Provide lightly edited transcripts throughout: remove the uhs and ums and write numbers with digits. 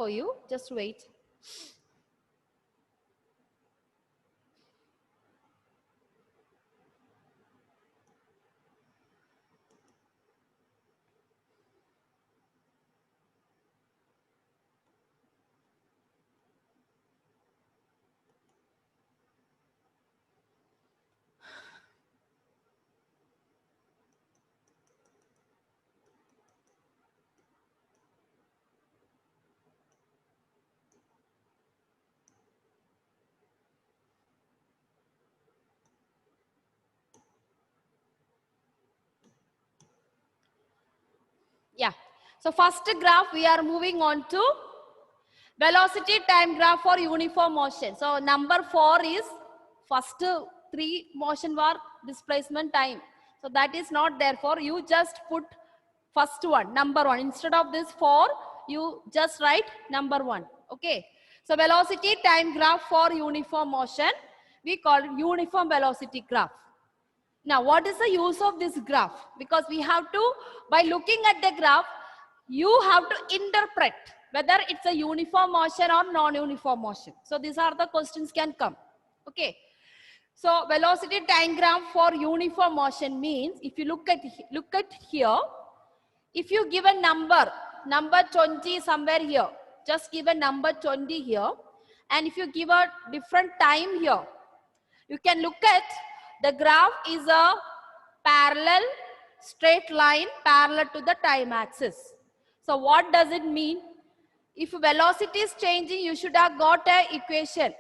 for you. Just wait. Yeah. So first graph, we are moving on to velocity time graph for uniform motion. So number 4 is first 3 motion var displacement time. So that is not there for you. Just put first one, number 1. Instead of this 4, you just write number 1. Okay. So velocity time graph for uniform motion, we call it uniform velocity graph. Now, what is the use of this graph? Because we have to, by looking at the graph, you have to interpret whether it's a uniform motion or non-uniform motion. So these are the questions can come. Okay. So velocity time graph for uniform motion means, if you look at here, if you give a number 20 somewhere here, just give a number 20 here, and if you give a different time here, you can look at the graph is a parallel straight line parallel to the time axis. So what does it mean? If velocity is changing, you should have got a equation.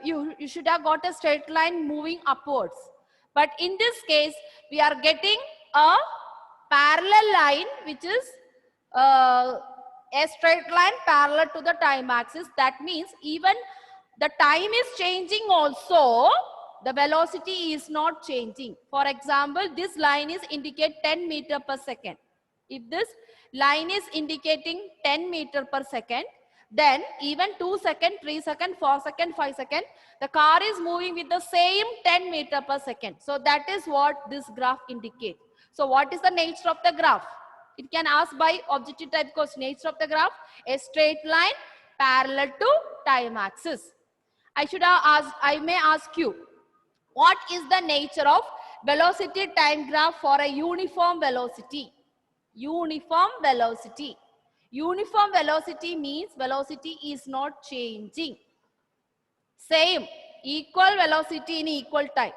You should have got a straight line moving upwards. But in this case, we are getting a parallel line, which is a straight line parallel to the time axis. That means even the time is changing also, the velocity is not changing. For example, this line is indicate 10 meter per second. If this line is indicating 10 meter per second, then even 2 seconds, 3 seconds, 4 seconds, 5 seconds, the car is moving with the same 10 meter per second. So that is what this graph indicates. So what is the nature of the graph? It can ask by objective type question. Nature of the graph, a straight line parallel to time axis. I may ask you, what is the nature of velocity time graph for a uniform velocity? Uniform velocity. Uniform velocity means velocity is not changing. Same, equal velocity in equal time.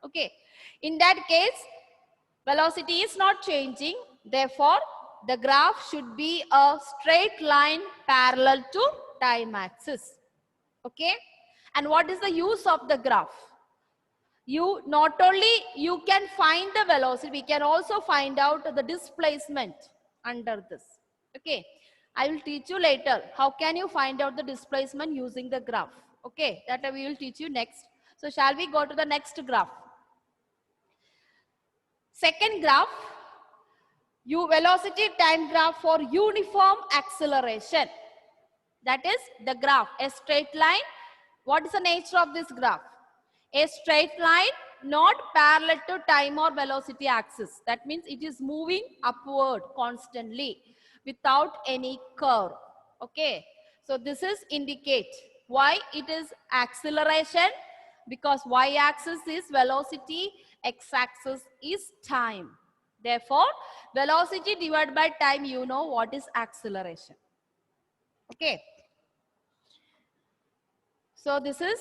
Okay. In that case, velocity is not changing. Therefore, the graph should be a straight line parallel to time axis. Okay. And what is the use of the graph? You not only you can find the velocity, we can also find out the displacement under this. Okay. I will teach you later how can you find out the displacement using the graph. Okay. That we will teach you next. So shall we go to the next graph? Second graph, velocity time graph for uniform acceleration. That is the graph, a straight line. What is the nature of this graph? A straight line not parallel to time or velocity axis. That means it is moving upward constantly without any curve. Okay. So this is indicate why it is acceleration, because y-axis is velocity, x-axis is time. Therefore, velocity divided by time, you know what is acceleration. Okay. So this is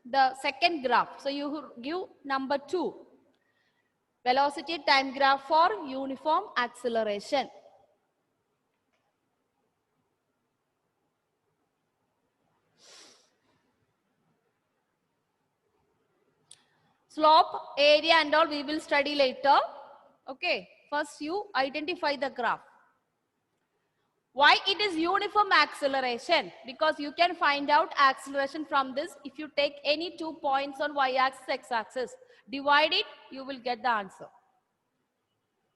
the second graph. So you give number 2. Velocity time graph for uniform acceleration. Slope, area and all we will study later. Okay. First you identify the graph. Why it is uniform acceleration? Because you can find out acceleration from this if you take any 2 points on y-axis, x-axis. Divide it, you will get the answer.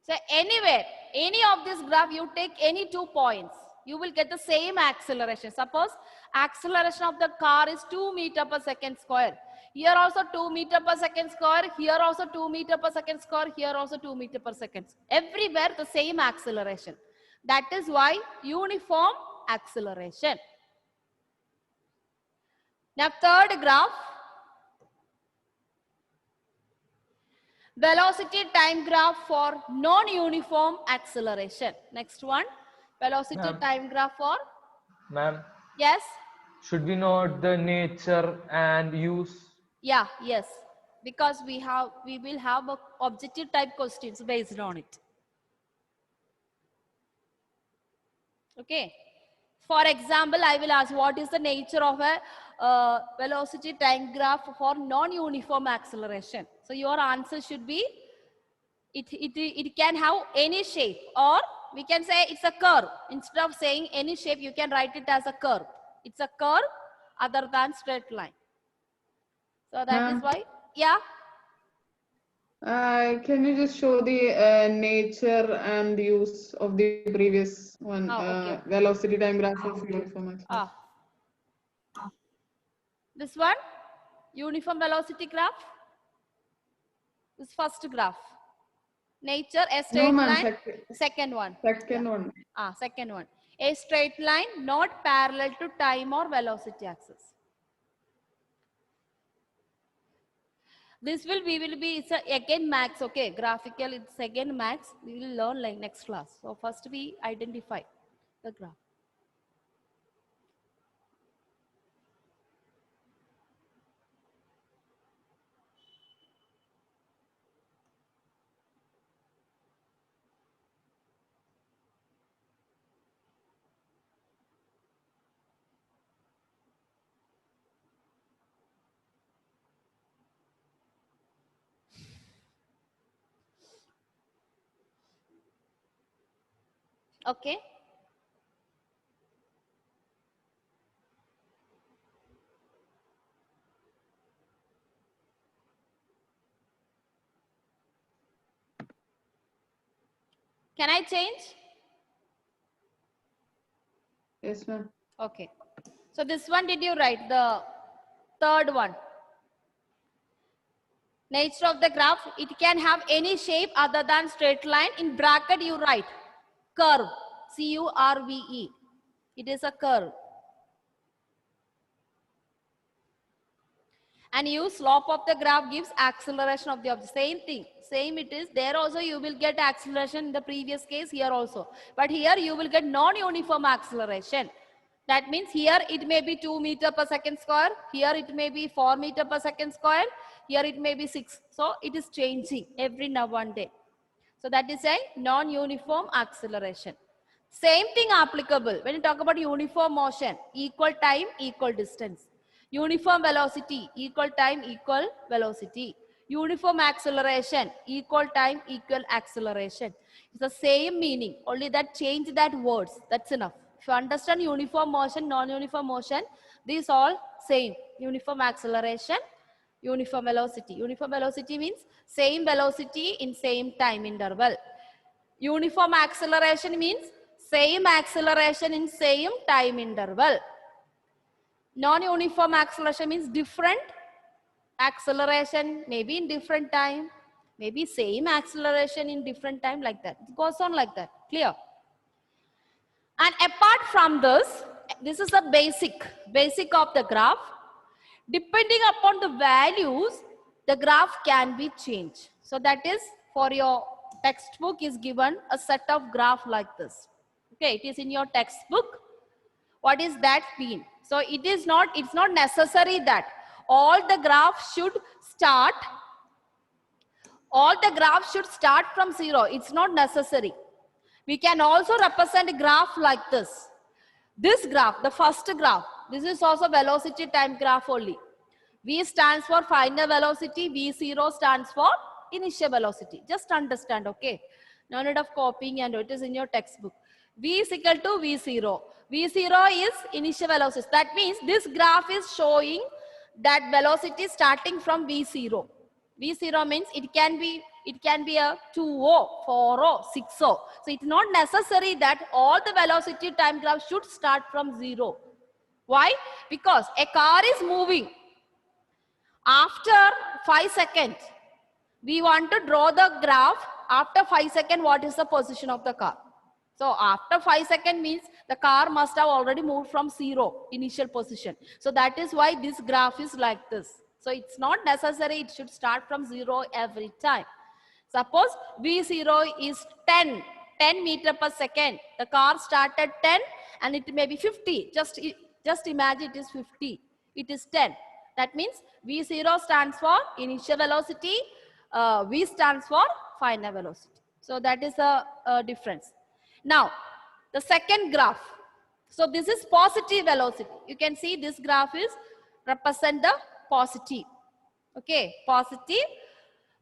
So anywhere, any of this graph, you take any 2 points, you will get the same acceleration. Suppose acceleration of the car is 2 meter per second square. Here also 2 meter per second square. Here also 2 meter per second square. Here also 2 meter per second. Everywhere the same acceleration. That is why uniform acceleration. Now third graph, velocity time graph for non-uniform acceleration. Next one, velocity time graph for, Ma'am, yes, should we note the nature and use? yeah, yes, because we will have a objective type questions based on it. Okay. For example, I will ask what is the nature of a velocity time graph for non-uniform acceleration. So your answer should be, it can have any shape, or we can say it's a curve. Instead of saying any shape, you can write it as a curve. It's a curve other than straight line. So that is why, yeah. Can you just show the nature and use of the previous one, Okay. velocity time graph of uniform acceleration? This one, uniform velocity graph. This first graph. Nature, a straight line. Second one. Second one. Second one. A straight line not parallel to time or velocity axis. This will be it's again max, okay? Graphical, it's again max. We will learn like next class. So first we identify the graph. Okay. Can I change? Yes, ma'am. Okay. So this one, did you write the third one? Nature of the graph, it can have any shape other than straight line. In bracket you write curve, C-U-R-V-E. It is a curve. And you slope of the graph gives acceleration of the object. Same thing, same it is. There also you will get acceleration in the previous case, here also. But here you will get non-uniform acceleration. That means here it may be 2 meter per second square. Here it may be 4 meter per second square. Here it may be 6. So it is changing every now and then. So that is a non-uniform acceleration. Same thing applicable when you talk about uniform motion, equal time, equal distance. Uniform velocity, equal time, equal velocity. Uniform acceleration, equal time, equal acceleration. It's the same meaning, only that change that words. That's enough. If you understand uniform motion, non-uniform motion, these all same. Uniform acceleration, uniform velocity. Uniform velocity means same velocity in same time interval. Uniform acceleration means same acceleration in same time interval. Non-uniform acceleration means different acceleration, maybe in different time, maybe same acceleration in different time, like that. It goes on like that. Clear? And apart from this, this is the basic of the graph. Depending upon the values, the graph can be changed. So that is, for your textbook is given a set of graph like this. Okay, it is in your textbook. What is that mean? So it's not necessary that all the graphs should start from 0. It's not necessary. We can also represent a graph like this. This graph, the first graph, this is also velocity time graph only. V stands for final velocity, V0 stands for initial velocity. Just understand, okay? No need of copying, and it is in your textbook. V is equal to V0. V0 is initial velocity. That means this graph is showing that velocity starting from V0. V0 means it can be a 2O, 4O, 6O. So it's not necessary that all the velocity time graphs should start from 0. Why? Because a car is moving. After 5 seconds, we want to draw the graph. After 5 seconds, what is the position of the car? So after 5 seconds means the car must have already moved from 0 initial position. So that is why this graph is like this. So it's not necessary it should start from 0 every time. Suppose V0 is 10 meter per second. The car started 10 and it may be 50. Just imagine it is 50. It is 10. That means V0 stands for initial velocity. V stands for final velocity. So that is a difference. Now, the second graph. So this is positive velocity. You can see this graph is represent the positive. Okay, positive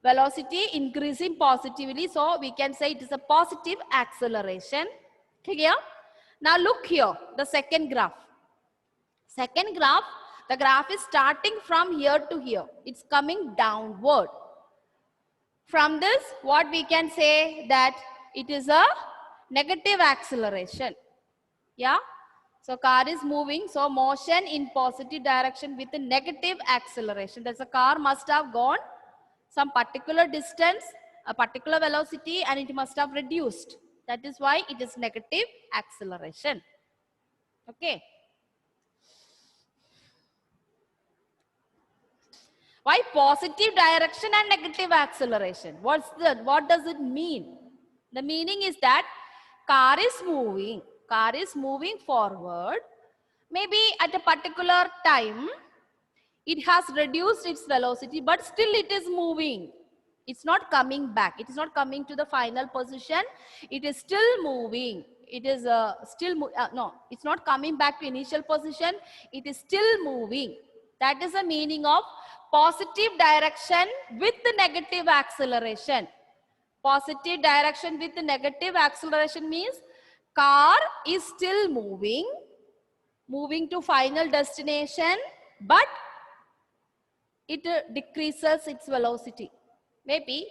velocity increasing positively. So we can say it is a positive acceleration. Clear? Now look here, the second graph. Second graph, the graph is starting from here to here. It's coming downward. From this, what we can say that it is a negative acceleration. Yeah. So car is moving. So motion in positive direction with a negative acceleration. That's a car must have gone some particular distance, a particular velocity, and it must have reduced. That is why it is negative acceleration. Okay. Why positive direction and negative acceleration? What does it mean? The meaning is that car is moving forward. Maybe at a particular time, it has reduced its velocity, but still it is moving. It's not coming back. It is not coming to the final position. It is still moving. It is no, it's not coming back to initial position. It is still moving. That is the meaning of positive direction with the negative acceleration. Positive direction with the negative acceleration means car is still moving to final destination, but it decreases its velocity. Maybe,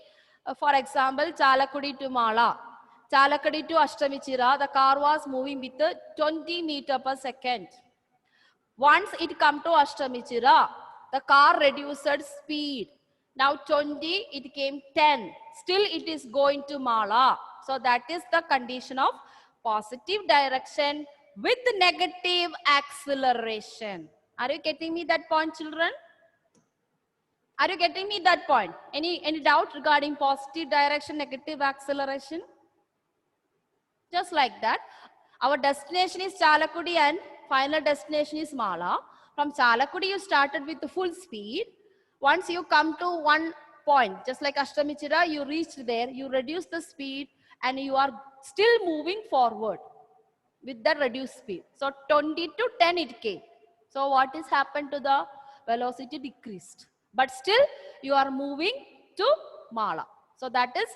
for example, Chalakudi to Mala, Chalakudi to Ashtamichira, the car was moving with 20 meter per second. Once it come to Ashtamichira, the car reduced speed. Now 20, it came 10. Still it is going to Mala. So that is the condition of positive direction with negative acceleration. Are you getting me that point, children? Are you getting me that point? Any doubt regarding positive direction, negative acceleration? Just like that. Our destination is Chalakudi and final destination is Mala. From Chalakudi, you started with the full speed. Once you come to one point, just like Ashtamichira, you reached there, you reduce the speed and you are still moving forward with the reduced speed. So 20 to 10 it came. So what has happened to the velocity? Decreased. But still you are moving to Mala. So that is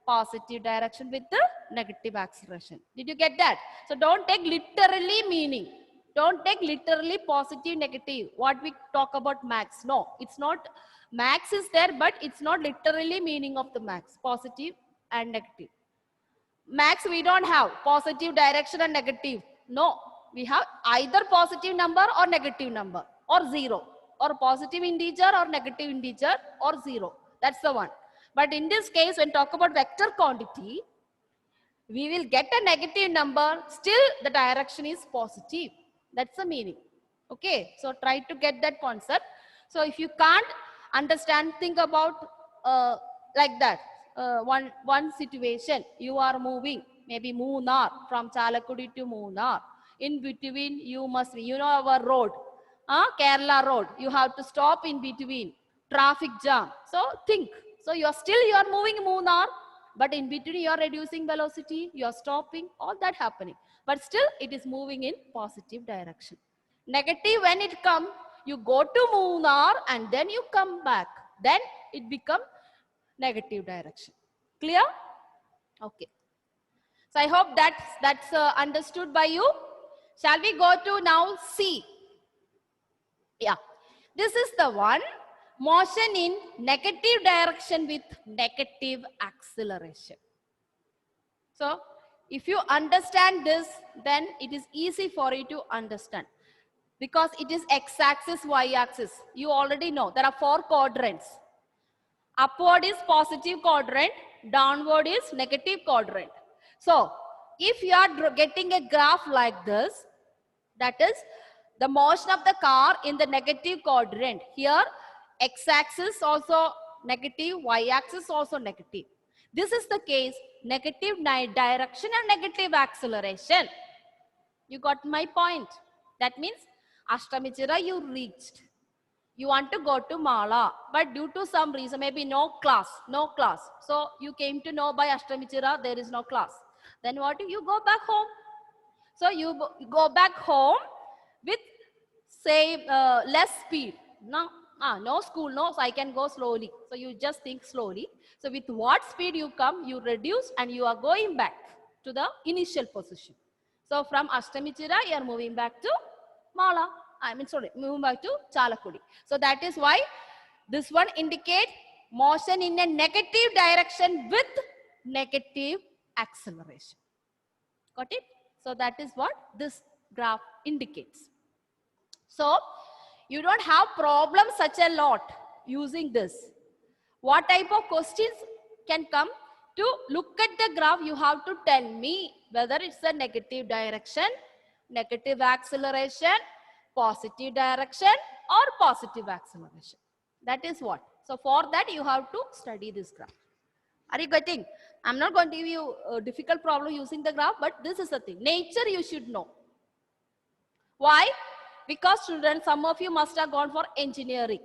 positive direction with the negative acceleration. Did you get that? So don't take literally meaning. Don't take literally positive, negative. What we talk about max. No, it's not. Max is there, but it's not literally meaning of the max. Positive and negative. Max we don't have positive direction and negative. No, we have either positive number or negative number or 0 or positive integer or negative integer or 0. That's the one. But in this case, when talk about vector quantity, we will get a negative number. Still the direction is positive. That's the meaning. Okay. So try to get that concept. So if you can't understand, think about like that. One situation, you are moving, maybe Munnar, from Chalakudi to Munnar. In between, you must be, you know our road, Kerala road. You have to stop in between, traffic jam. So think. So you are moving Munnar, but in between you are reducing velocity, you are stopping, all that happening. But still it is moving in positive direction. Negative, when it comes, you go to Munnar and then you come back. Then it becomes negative direction. Clear? Okay. So I hope that's understood by you. Shall we go to now C? Yeah. This is the one. Motion in negative direction with negative acceleration. So if you understand this, then it is easy for you to understand. Because it is x-axis, y-axis. You already know there are 4 quadrants. Upward is positive quadrant, downward is negative quadrant. So if you are getting a graph like this, that is the motion of the car in the negative quadrant. Here, x-axis also negative, y-axis also negative. This is the case, negative direction and negative acceleration. You got my point? That means Ashtamichira you reached. You want to go to Mala, but due to some reason, maybe no class. So you came to know by Ashtamichira there is no class. Then what do you go back home? So you go back home with say less speed. No school, no, so I can go slowly. So you just think slowly. So with what speed you come, you reduce and you are going back to the initial position. So from Ashtamichira, you are moving back to Mala. Moving back to Chalakudi. So that is why this one indicates motion in a negative direction with negative acceleration. Got it? So that is what this graph indicates. So you don't have problems such a lot using this. What type of questions can come? To look at the graph, you have to tell me whether it's a negative direction, negative acceleration, positive direction or positive acceleration. That is what. So for that you have to study this graph. Are you getting? I'm not going to give you a difficult problem using the graph, but this is the thing. Nature you should know. Why? Because children, some of you must have gone for engineering.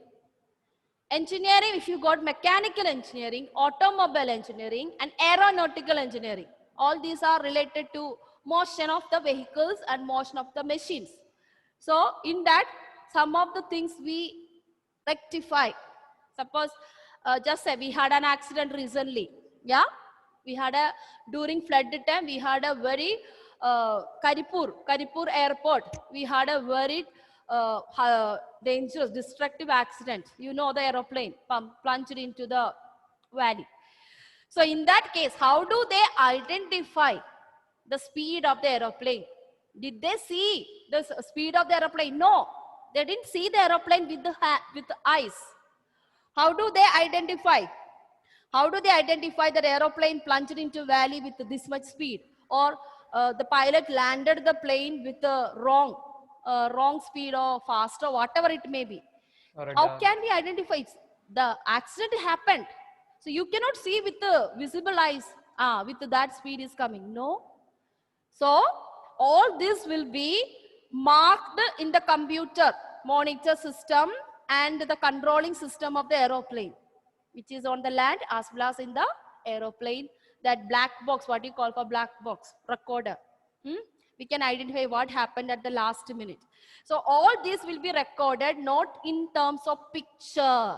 Engineering, if you got mechanical engineering, automobile engineering and aeronautical engineering. All these are related to motion of the vehicles and motion of the machines. So in that, some of the things we rectify. Suppose, just say we had an accident recently. Yeah, we had during flood time, we had a very Karipur airport. We had a very dangerous, destructive accident. You know, the aeroplane plunged into the valley. So in that case, how do they identify the speed of the aeroplane? Did they see the speed of the aeroplane? No, they didn't see the aeroplane with the eyes. How do they identify? How do they identify that aeroplane plunged into valley with this much speed? Or the pilot landed the plane with the wrong speed or fast or whatever it may be. How can we identify it? The accident happened. So you cannot see with the visible eyes, with that speed is coming. No. So all this will be marked in the computer monitor system and the controlling system of the aeroplane, which is on the land as well as in the aeroplane. That black box, what you call for black box, recorder. We can identify what happened at the last minute. So all this will be recorded not in terms of picture.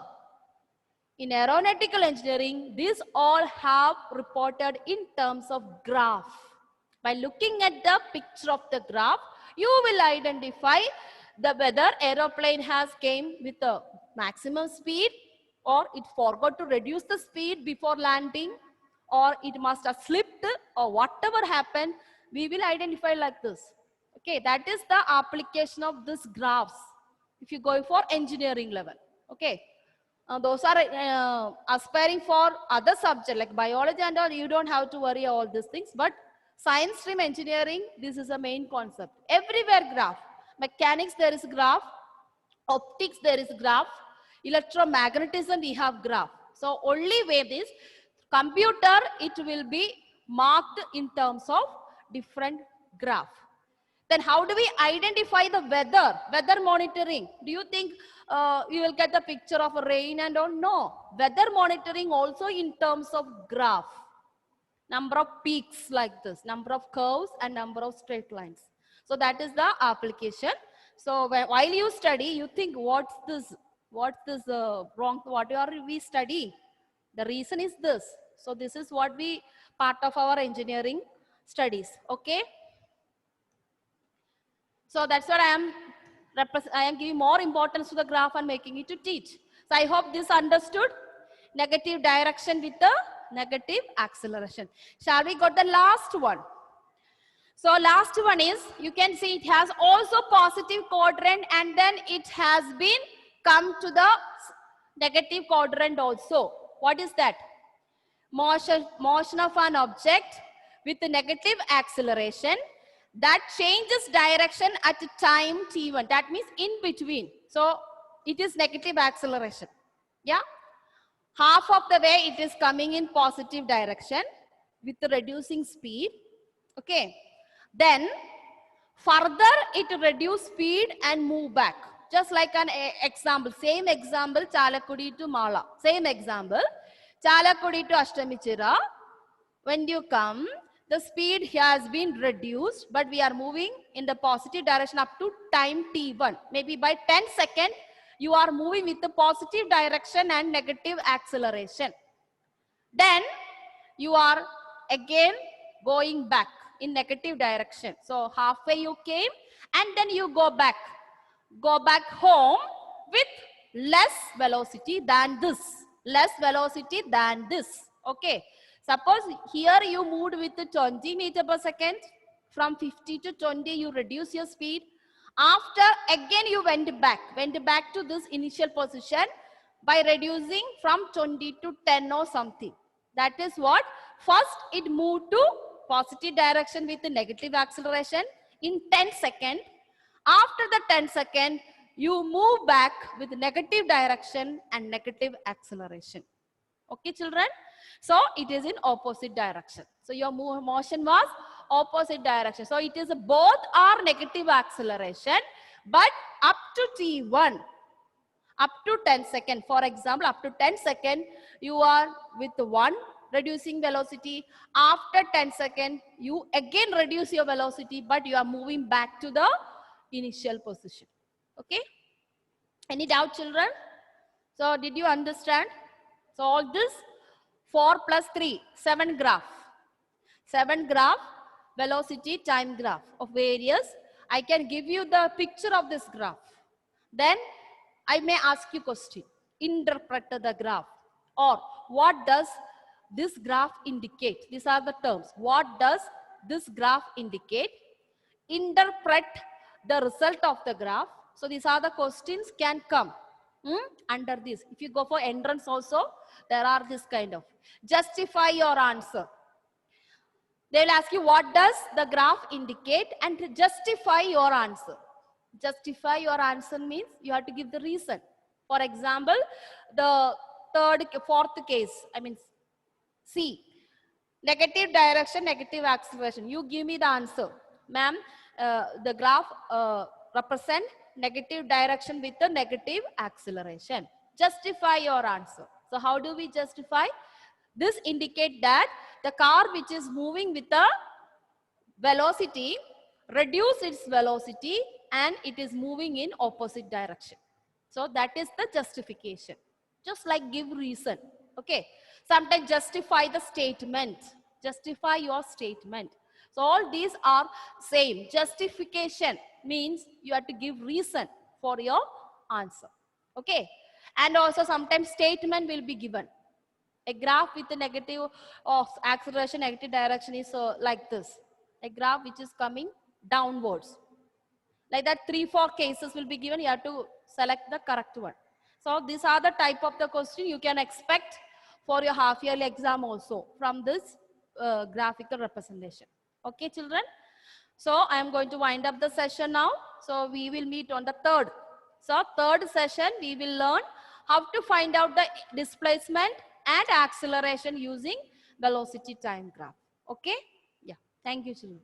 In aeronautical engineering, these all have reported in terms of graph. By looking at the picture of the graph, you will identify whether aeroplane has came with a maximum speed or it forgot to reduce the speed before landing or it must have slipped or whatever happened, we will identify like this. Okay, that is the application of this graphs if you go for engineering level. Okay, those are aspiring for other subject like biology and all, you don't have to worry all these things, but science stream engineering, this is a main concept. Everywhere graph. Mechanics there is graph, optics there is graph, electromagnetism we have graph. So only way is computer, it will be marked in terms of different graph. Then how do we identify the weather monitoring? Do you think you will get the picture of rain and all? No, weather monitoring also in terms of graph. Number of peaks like this, number of curves and number of straight lines. So that is the application. So while you study, you think what's this wrong, what are we studying? The reason is this. So this is what we part of our engineering studies. Okay. So that's what I am giving more importance to the graph and making it to teach. So I hope this understood. Negative direction with the negative acceleration. Shall we got the last one? So last one is, you can see it has also positive quadrant and then it has been come to the negative quadrant also. What is that? Motion of an object with the negative acceleration that changes direction at time t1. That means in between. So it is negative acceleration. Yeah. Half of the way it is coming in positive direction with the reducing speed. Okay. Then further it reduce speed and move back. Just like an example. Same example, Chalakudi to Mala. Same example. Chalakudi to Ashtamichira. When you come, the speed has been reduced, but we are moving in the positive direction up to time t1. Maybe by 10 seconds, you are moving with the positive direction and negative acceleration. Then you are again going back in negative direction. So halfway you came and then you go back home with less velocity than this. Less velocity than this. Okay. Suppose here you moved with 20 meter per second. From 50 to 20 you reduce your speed. After again you went back to this initial position by reducing from 20 to 10 or something. That is what? First it moved to positive direction with the negative acceleration in 10 seconds. After the 10 seconds, you move back with negative direction and negative acceleration. Okay, children? So it is in opposite direction. So your motion was opposite direction. So it is both are negative acceleration, but up to t1, up to 10 seconds. For example, up to 10 seconds, you are with 1 reducing velocity. After 10 seconds, you again reduce your velocity, but you are moving back to the initial position. Okay? Any doubt, children? So did you understand? So all this 4 plus 3, 7 graph. 7 graph, velocity time graph of various. I can give you the picture of this graph. Then I may ask you question. Interpret the graph. Or what does this graph indicate? These are the terms. What does this graph indicate? Interpret the result of the graph. So these are the questions can come under this. If you go for entrance also, there are this kind of. Justify your answer. They will ask you what does the graph indicate and to justify your answer. Justify your answer means you have to give the reason. For example, the fourth case, I mean C. Negative direction, negative acceleration. You give me the answer. Ma'am, the graph represent negative direction with the negative acceleration. Justify your answer. So how do we justify? This indicate that the car which is moving with a velocity reduce its velocity and it is moving in opposite direction. So that is the justification. Just like give reason. Okay. Sometimes justify the statement. Justify your statement. So all these are same. Justification means you have to give reason for your answer. Okay. And also sometimes statement will be given. A graph with a negative of acceleration, negative direction is like this. A graph which is coming downwards. Like that 3-4 cases will be given. You have to select the correct one. So these are the type of the question you can expect for your half yearly exam also from this graphical representation. Okay, children. So I am going to wind up the session now. So we will meet on the third. So third session we will learn how to find out the displacement and acceleration using velocity time graph. Okay. Yeah. Thank you, children.